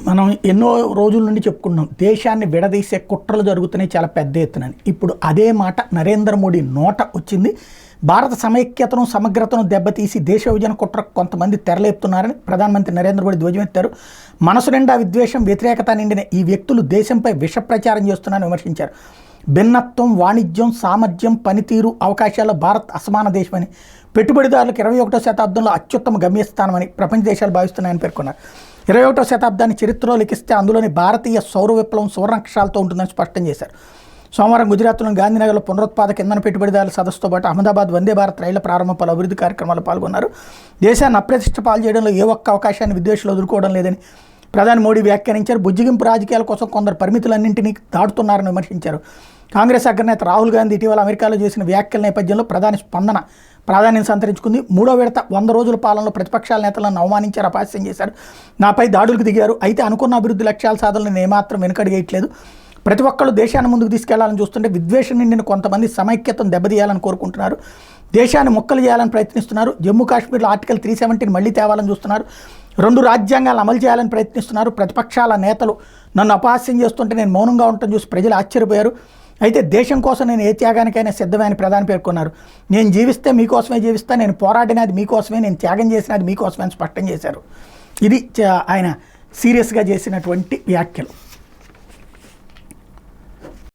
మనం ఎన్నో రోజుల నుండి చెప్పుకున్నాం దేశాన్ని విడదీసే కుట్రలు జరుగుతున్నాయి చాలా పెద్ద ఎత్తునని. ఇప్పుడు అదే మాట నరేంద్ర మోడీ నోట వచ్చింది. భారత సమైక్యతను సమగ్రతను దెబ్బతీసి దేశ విభజన కుట్రకు కొంతమంది తెరలేపుతున్నారని ప్రధానమంత్రి నరేంద్ర మోడీ ధ్వజమెత్తారు. మనసు నిండా విద్వేషం వ్యతిరేకత నిండిన ఈ వ్యక్తులు దేశంపై విష ప్రచారం చేస్తున్నారని విమర్శించారు. భిన్నత్వం, వాణిజ్యం, సామర్థ్యం, పనితీరు, అవకాశాల్లో భారత్ అసమాన దేశమని, పెట్టుబడిదారులకు 21వ శతాబ్దంలో అత్యుత్తమ గమ్యస్థానమని ప్రపంచ దేశాలు భావిస్తున్నాయని పేర్కొన్నారు. 21వ శతాబ్దాన్ని చరిత్రలో లిఖిస్తే అందులోని భారతీయ సౌర విప్లవం సువర్ణాక్షరాలతో ఉంటుందని స్పష్టం చేశారు. సోమవారం గుజరాత్లోని గాంధీనగర్లో పునరుత్పాదక ఇంధన పెట్టుబడిదారుల సదస్సుతో పాటు అహ్మదాబాద్ వందే భారత్ రైళ్ల ప్రారంభం పలు అభివృద్ధి కార్యక్రమాల్లో పాల్గొన్నారు. దేశాన్ని అప్రతిష్ట పాలు చేయడంలో ఏ ఒక్క అవకాశాన్ని విద్వేషాలు వదులుకోవడం లేదని ప్రధాని మోడీ వ్యాఖ్యానించారు. బుజ్జిగింపు రాజకీయాల కోసం కొందరు పరిమితులన్నింటినీ దాటుతున్నారని విమర్శించారు. కాంగ్రెస్ అగ్రనేత రాహుల్ గాంధీ ఇటీవల అమెరికాలో చేసిన వ్యాఖ్యల నేపథ్యంలో ప్రధాని స్పందన ప్రాధాన్యం సంతరించుకుంది. 3వ విడత 100 రోజుల పాలనలో ప్రతిపక్షాల నేతలను అవమానించారు, అపహాస్యం చేశారు, నాపై దాడులకు దిగారు. అయితే అనుకున్న అభివృద్ధి లక్ష్యాల సాధనలు నేను ఏమాత్రం వెనుకడిగేయట్లేదు. ప్రతి ఒక్కళ్ళు దేశాన్ని ముందుకు తీసుకెళ్లాలని చూస్తుంటే విద్వేషం నిండిన కొంతమంది సమైక్యతను దెబ్బతీయాలని కోరుకుంటున్నారు. దేశాన్ని ముక్కలు చేయాలని ప్రయత్నిస్తున్నారు. జమ్మూ కాశ్మీర్లో ఆర్టికల్ 370ని మళ్లీ తేవాలని చూస్తున్నారు. 2 రాజ్యాంగాలను అమలు చేయాలని ప్రయత్నిస్తున్నారు. ప్రతిపక్షాల నేతలు నన్ను అపహాస్యం చేస్తుంటే నేను మౌనంగా ఉండటం చూసి ప్రజలు ఆశ్చర్యపోయారు. అయితే దేశం కోసం నేను ఏ త్యాగానికైనా సిద్ధమే అని ప్రధాని పేర్కొన్నారు. నేను జీవిస్తే మీకోసమే జీవిస్తా, నేను పోరాడినది మీకోసమే, నేను త్యాగం చేసినది మీకోసమే అని స్పష్టం చేశారు. ఇది ఆయన సీరియస్గా చేసినటువంటి వ్యాఖ్యలు.